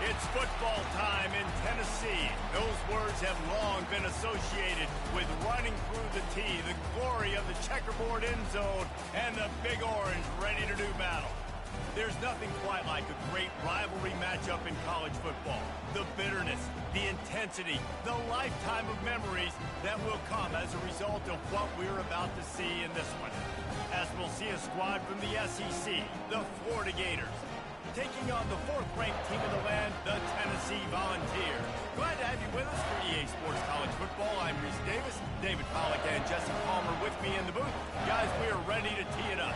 It's football time in Tennessee. Those words have long been associated with running through the tee, the glory of the checkerboard end zone, and the Big Orange ready to do battle. There's nothing quite like a great rivalry matchup in college football. The bitterness, the intensity, the lifetime of memories that will come as a result of what we're about to see in this one. As we'll see a squad from the SEC, the Florida Gators, taking on the fourth-ranked team in the land, the Tennessee Volunteers. Glad to have you with us for EA Sports College Football. I'm Reese Davis, David Pollack, and Jesse Palmer with me in the booth. Guys, we are ready to tee it up.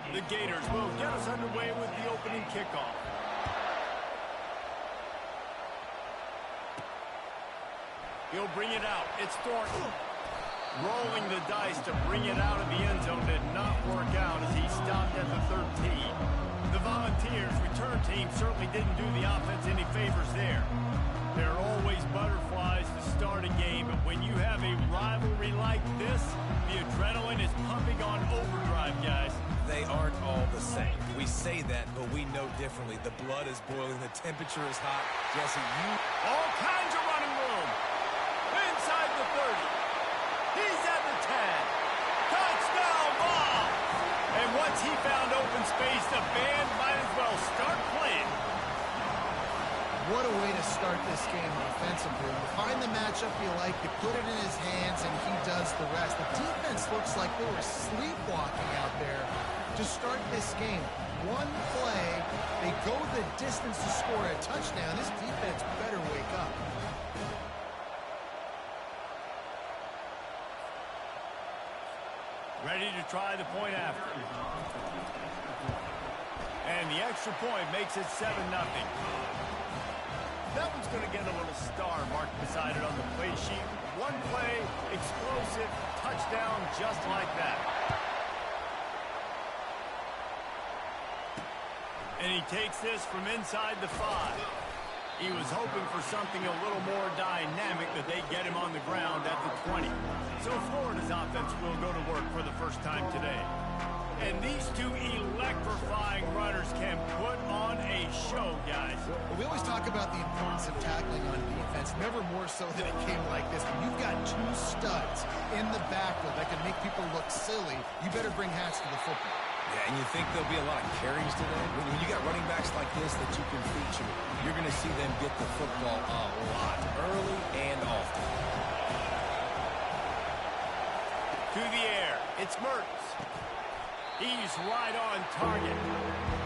The Gators will get us underway with the opening kickoff. He'll bring it out. It's Thornton. Rolling the dice to bring it out of the end zone did not work out as he stopped at the 13. The Volunteers' return team certainly didn't do the offense any favors there. There are always butterflies to start a game, but when you have a rivalry like this, the adrenaline is pumping on overdrive, guys. They aren't all the same. We say that, but we know differently. The blood is boiling. The temperature is hot. Jesse, all kinds of running room. Inside the 30. He's at the 10. Touchdown ball. And once he found open space, the band might as well start playing. What a way to start this game offensively. You find the matchup you like, you put it in his hands, and he does the rest. The defense looks like they were sleepwalking out there to start this game. One play, they go the distance to score a touchdown. This defense better wake up. Ready to try the point after. And the extra point makes it 7-0. That one's going to get a little star marked beside it on the play sheet. One play, explosive, touchdown just like that. And he takes this from inside the 5. He was hoping for something a little more dynamic, but they get him on the ground at the 20. So Florida's offense will go to work for the first time today. And these two electrifying runners can put on a show, guys. Well, we always talk about the importance of tackling on defense, never more so than it came like this. When you've got two studs in the backfield that can make people look silly, you better bring hats to the football. Yeah, and you think there'll be a lot of carries today? When you got running backs like this that you can feature, you're going to see them get the football a lot, early and often. To the air, it's Mertz. He's right on target,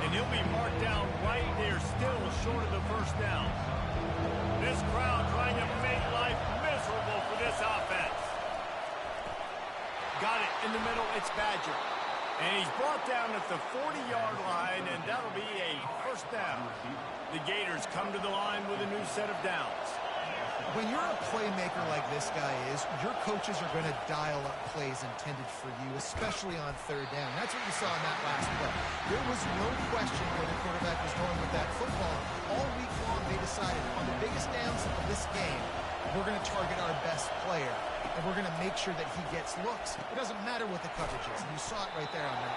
and he'll be marked down right there, still short of the first down. This crowd trying to make life miserable for this offense. Got it in the middle, it's Badger. And he's brought down at the 40-yard line, and that'll be a first down. The Gators come to the line with a new set of downs. When you're a playmaker like this guy is, your coaches are going to dial up plays intended for you, especially on third down. That's what you saw in that last play. There was no question where the quarterback was going with that football. All week long, they decided on the biggest downs of this game, we're going to target our best player, and we're going to make sure that he gets looks. It doesn't matter what the coverage is, and you saw it right there on that.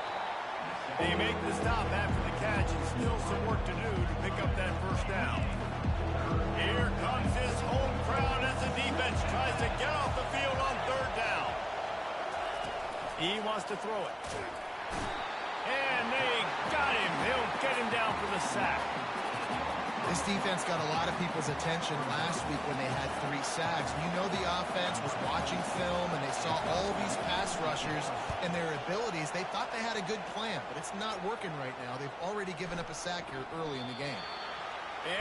They make the stop after the catch, and still some work to do to pick up that first down. Here comes his home crowd as the defense tries to get off the field on third down. He wants to throw it. And they got him. They'll get him down for the sack. This defense got a lot of people's attention last week when they had 3 sacks. You know the offense was watching film, and they saw all these pass rushers and their abilities. They thought they had a good plan, but it's not working right now. They've already given up a sack here early in the game.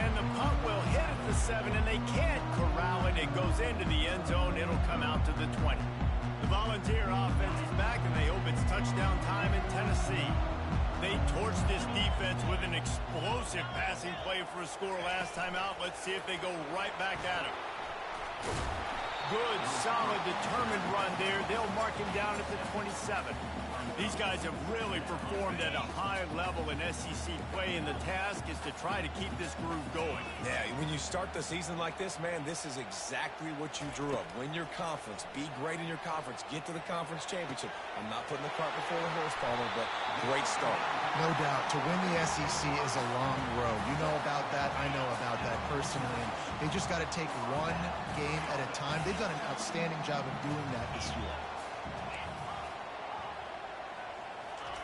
And the punt will hit at the 7, and they can't corral it. It goes into the end zone. It'll come out to the 20. The Volunteer offense is back, and they hope it's touchdown time in Tennessee. They torched this defense with an explosive passing play for a score last time out. Let's see if they go right back at him. Good, solid, determined run there. They'll mark him down at the 27. These guys have really performed at a high level in SEC play, and the task is to try to keep this groove going. Yeah, you start the season like this, man, this is exactly what you drew up. Win your conference. Be great in your conference. Get to the conference championship. I'm not putting the cart before the horse, Palmer, but great start. No doubt. To win the SEC is a long road. You know about that. I know about that personally. And they just got to take one game at a time. They've done an outstanding job of doing that this year.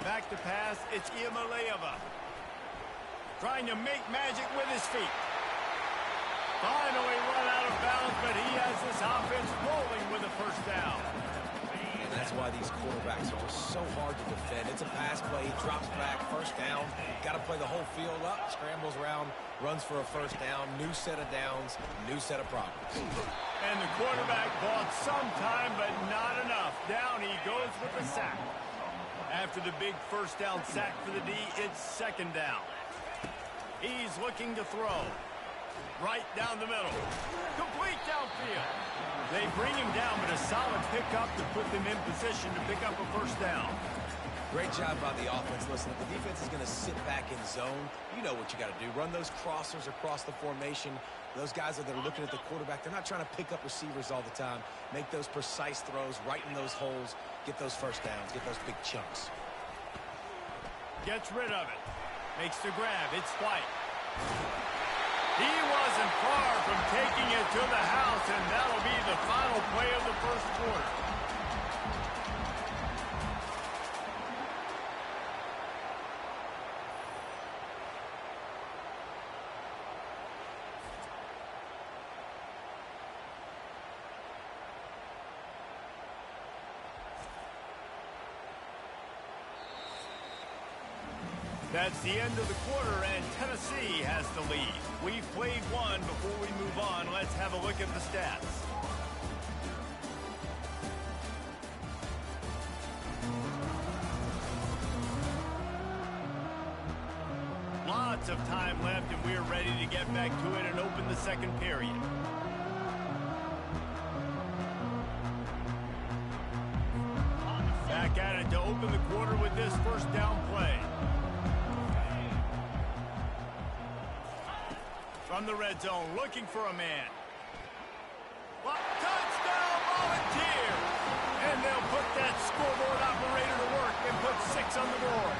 Back to pass. It's Iamaleava. Trying to make magic with his feet. Finally run out of bounds, but he has this offense rolling with a first down. And that's why these quarterbacks are just so hard to defend. It's a pass play. He drops back. First down. Got to play the whole field up. Scrambles around. Runs for a first down. New set of downs. New set of problems. And the quarterback bought some time, but not enough. Down he goes with the sack. After the big first down sack for the D, it's second down. He's looking to throw. Right down the middle. Complete downfield. They bring him down, but a solid pickup to put them in position to pick up a first down. Great job by the offense. Listen, if the defense is going to sit back in zone, you know what you got to do. Run those crossers across the formation. Those guys that are looking at the quarterback, they're not trying to pick up receivers all the time. Make those precise throws, right in those holes, get those first downs, get those big chunks. Gets rid of it. Makes the grab. It's White. He wasn't far from taking it to the house, and that'll be the final play of the first quarter. That's the end of the quarter, and Tennessee has the lead. We've played one. Before we move on, let's have a look at the stats. Lots of time left, and we're ready to get back to it and open the second period. Back at it to open the quarter with this first down play. From the red zone, looking for a man. Touchdown, Volunteer! And they'll put that scoreboard operator to work and put 6 on the board.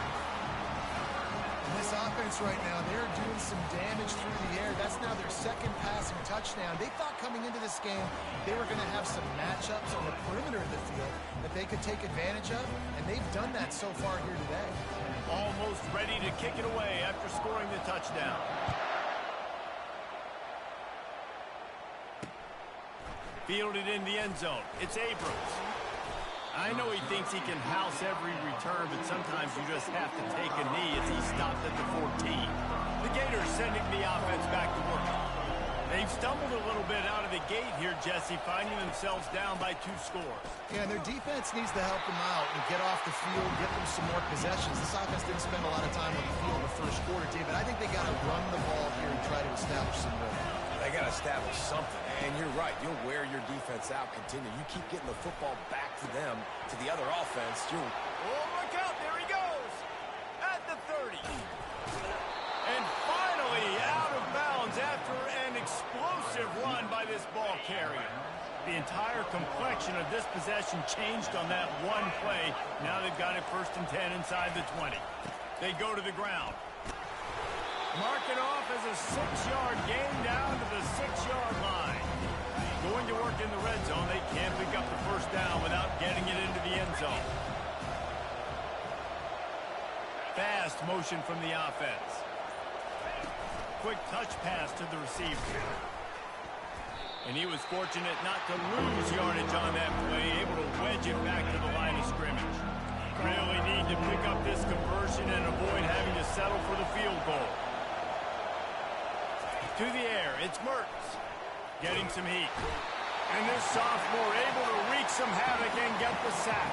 This offense right now, they're doing some damage through the air. That's now their second passing touchdown. They thought coming into this game they were going to have some matchups on the perimeter of the field that they could take advantage of, and they've done that so far here today. Almost ready to kick it away after scoring the touchdown. Fielded in the end zone. It's Abrams. I know he thinks he can house every return, but sometimes you just have to take a knee as he stopped at the 14. The Gators sending the offense back to work. They've stumbled a little bit out of the gate here, Jesse, finding themselves down by 2 scores. Yeah, and their defense needs to help them out and get off the field, get them some more possessions. This offense didn't spend a lot of time on the field in the first quarter, David. I think they got to run the ball here and try to establish some rhythm. They got to establish something. And you're right. You'll wear your defense out. Continue. You keep getting the football back to them, to the other offense. Oh, look out. There he goes. At the 30. And finally out of bounds after an explosive run by this ball carrier. The entire complexion of this possession changed on that one play. Now they've got it 1st and 10 inside the 20. They go to the ground. Mark it off as a 6-yard gain down to the 6-yard line. Going to work in the red zone. They can't pick up the first down without getting it into the end zone. Fast motion from the offense. Quick touch pass to the receiver. And he was fortunate not to lose yardage on that play, able to wedge it back to the line of scrimmage. Really need to pick up this conversion and avoid having to settle for the field goal. To the air, it's Mertz. Getting some heat. And this sophomore able to wreak some havoc and get the sack.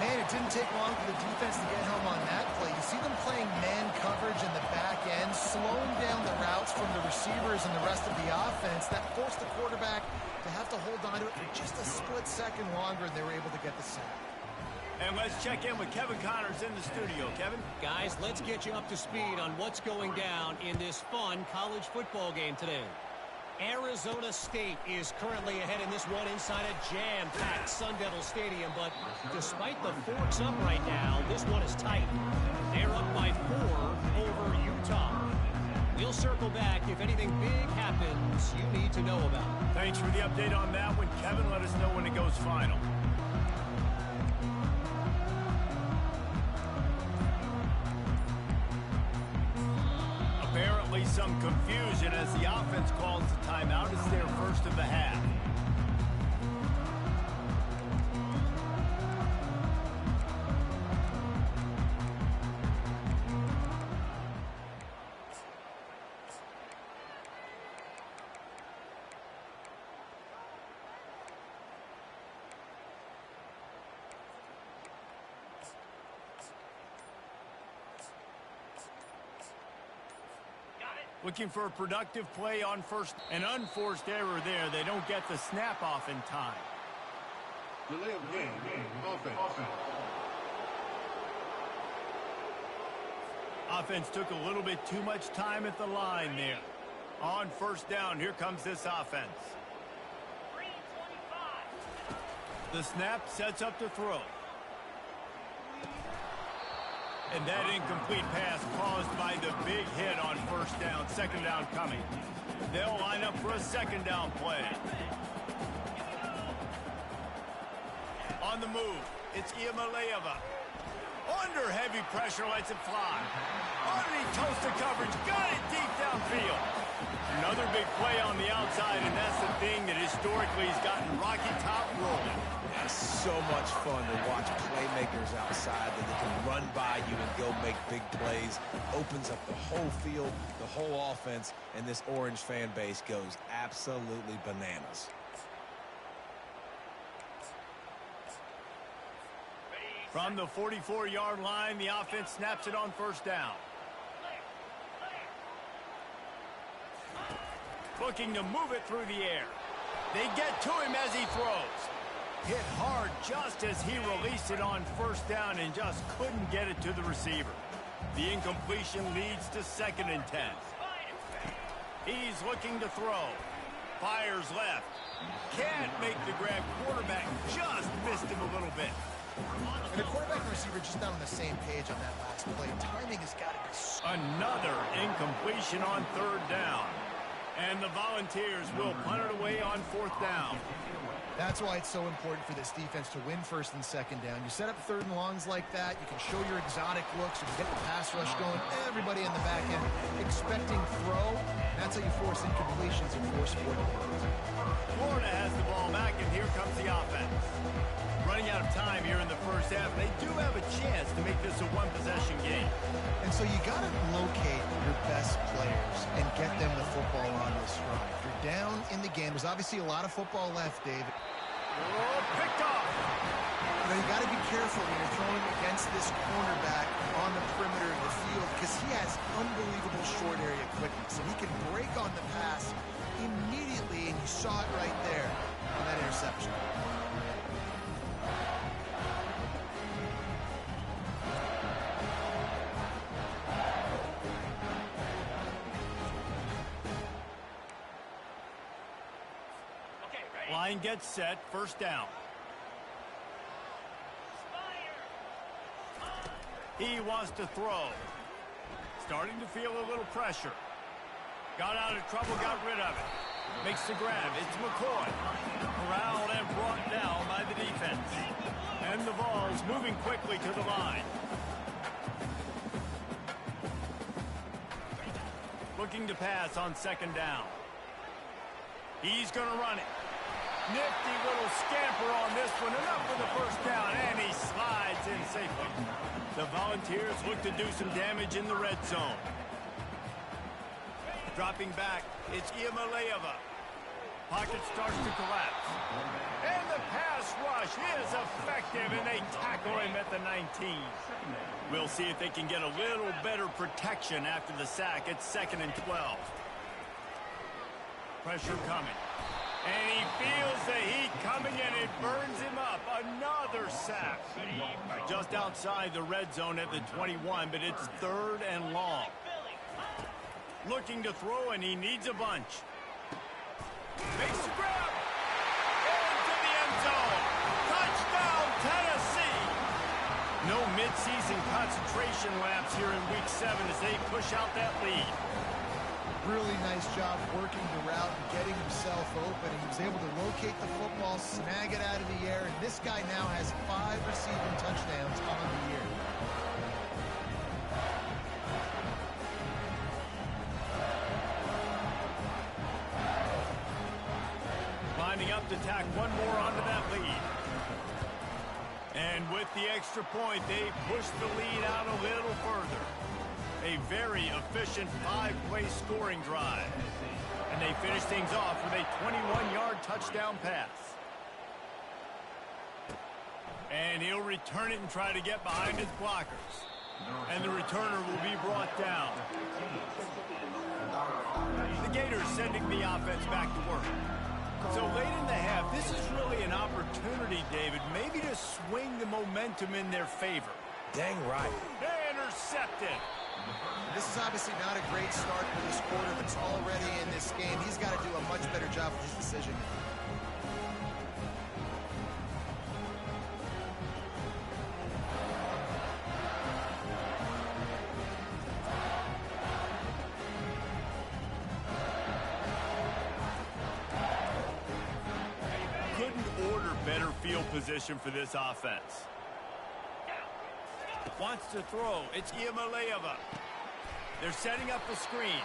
Man, it didn't take long for the defense to get home on that play. You see them playing man coverage in the back end, slowing down the routes from the receivers and the rest of the offense. That forced the quarterback to have to hold on to it for just a split second longer, and they were able to get the sack. And let's check in with Kevin Connors in the studio. Kevin? Guys, let's get you up to speed on what's going down in this fun college football game today. Arizona State is currently ahead in this one inside a jam-packed Sun Devil Stadium, but despite the forks up right now, this one is tight. They're up by 4 over Utah. We'll circle back if anything big happens you need to know about. Thanks for the update on that one, Kevin. Let us know when it goes final. Apparently some confusion as the offense calls the timeout. It's their first of the half. Looking for a productive play on first. An unforced error there. They don't get the snap off in time. Delay of game. Offense. Offense took a little bit too much time at the line there. On first down, here comes this offense. The snap sets up to throw. And that incomplete pass caused by the big hit on first down. Second down coming. They'll line up for a second down play. On the move, it's Iamaleava. Under heavy pressure, lets it fly. Underneath toasted coverage, got it deep downfield. Another big play on the outside, and that's the thing that historically has gotten Rocky Top rolling. It's so much fun to watch playmakers outside that they can run by you and go make big plays. Opens up the whole field, the whole offense, and this Orange fan base goes absolutely bananas. From the 44-yard line, the offense snaps it on first down. Looking to move it through the air. They get to him as he throws. Hit hard just as he released it on first down and just couldn't get it to the receiver. The incompletion leads to 2nd and 10. He's looking to throw. Fires left. Can't make the grab. Quarterback just missed him a little bit. And the quarterback and receiver just not on the same page on that last play. Timing has got to be Another incompletion on 3rd down. And the Volunteers will punt it away on 4th down. That's why it's so important for this defense to win 1st and 2nd down. You set up 3rd and longs like that. You can show your exotic looks. You can get the pass rush going. Everybody in the back end expecting throw. That's how you force incompletions and force 4 points. Florida has the ball back, and here comes the offense. Running out of time here in the first half. They do have a chance to make this a one-possession game. And so you got to locate your best players and get them the football on this run. If you're down in the game, there's obviously a lot of football left, David. Oh, picked off. You know, you got to be careful when you're throwing against this cornerback on the perimeter of the field because he has unbelievable short area quickness, and he can break on the pass immediately, and you saw it right there on that interception. Line gets set, first down. He wants to throw. Starting to feel a little pressure. Got out of trouble, got rid of it. Makes the grab. It's McCoy. Corralled and brought down by the defense. And the Vols moving quickly to the line. Looking to pass on 2nd down. He's going to run it. Nifty little scamper on this one. Enough for the first down, and he slides in safely. The Volunteers look to do some damage in the red zone. Dropping back, it's Iamaleava. Pocket starts to collapse. And the pass rush is effective, and they tackle him at the 19. We'll see if they can get a little better protection after the sack. It's 2nd and 12. Pressure coming. And he feels the heat coming, and it burns him up. Another sack. Just outside the red zone at the 21, but it's 3rd and long. Looking to throw, and he needs a bunch. Makes the grab. Into the end zone. Touchdown, Tennessee. No midseason concentration lapse here in Week 7 as they push out that lead. Really nice job working the route and getting himself open. He was able to locate the football, snag it out of the air, and this guy now has 5 receiving touchdowns on the year. Lining up to tack one more onto that lead. And with the extra point, they push the lead out a little further. A very efficient 5-play scoring drive. And they finish things off with a 21-yard touchdown pass. And he'll return it and try to get behind his blockers. And the returner will be brought down. The Gators sending the offense back to work. So late in the half, this is really an opportunity, David, maybe to swing the momentum in their favor. Dang right. Intercepted. This is obviously not a great start for this quarter, but it's already in this game. He's got to do a much better job with his decision. Couldn't order better field position for this offense. Wants to throw. It's Iamaleava. They're setting up the screen.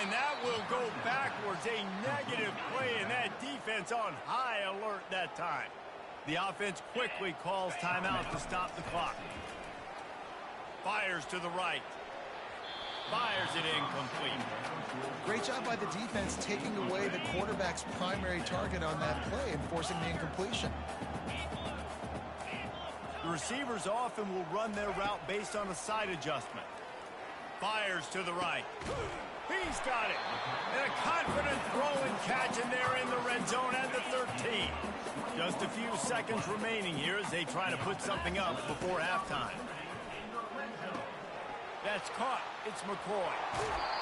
And that will go backwards. A negative play, and that defense on high alert that time. The offense quickly calls timeout to stop the clock. Fires to the right. Fires it incomplete. Great job by the defense taking away the quarterback's primary target on that play and forcing the incompletion. The receivers often will run their route based on a side adjustment. Fires to the right. He's got it. And a confident throw and catch, and they're in the red zone at the 13. Just a few seconds remaining here as they try to put something up before halftime. That's caught. It's McCoy.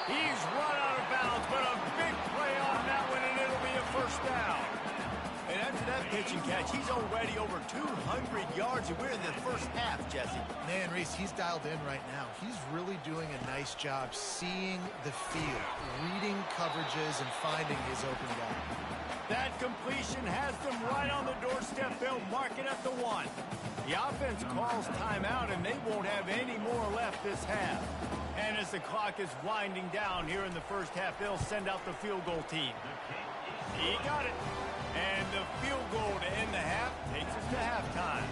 He's run out of bounds, but a big play on that one, and it'll be a first down. And after that pitch and catch, he's already over 200 yards, and we're in the first half, Jesse. Man, Reese, he's dialed in right now. He's really doing a nice job seeing the field, reading coverages, and finding his open guy. That completion has them right on the doorstep. They'll mark it at the 1. The offense calls timeout, and they won't have any more left this half. And as the clock is winding down here in the first half, they'll send out the field goal team. He got it. And the field goal to end the half takes us to halftime.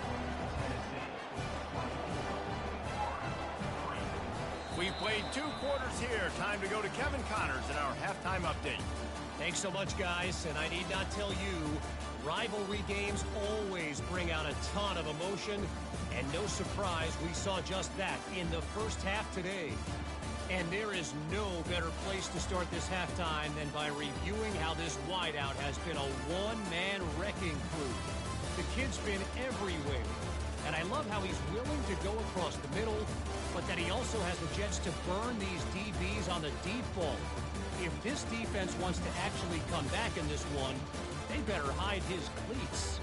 We've played 2 quarters here. Time to go to Kevin Connors in our halftime update. Thanks so much, guys. And I need not tell you, rivalry games always bring out a ton of emotion. And no surprise, we saw just that in the first half today. And there is no better place to start this halftime than by reviewing how this wideout has been a one-man wrecking crew. The kid's been everywhere. And I love how he's willing to go across the middle, but that he also has the jets to burn these DBs on the deep ball. If this defense wants to actually come back in this one, they better hide his cleats.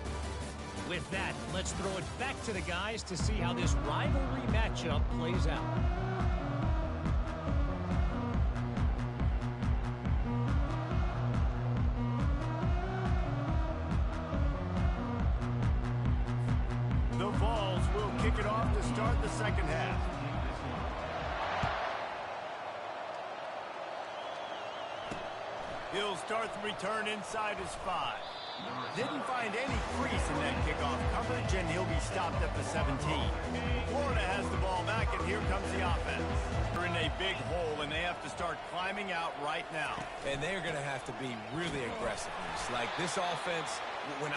With that, let's throw it back to the guys to see how this rivalry matchup plays out. The Vols will kick it off to start the second half. He'll start the return inside his 5. Didn't find any crease in that kickoff coverage, and he'll be stopped at the 17. Florida has the ball back, and here comes the offense. They're in a big hole, and they have to start climbing out right now. And they're going to have to be really aggressive. Like this offense, when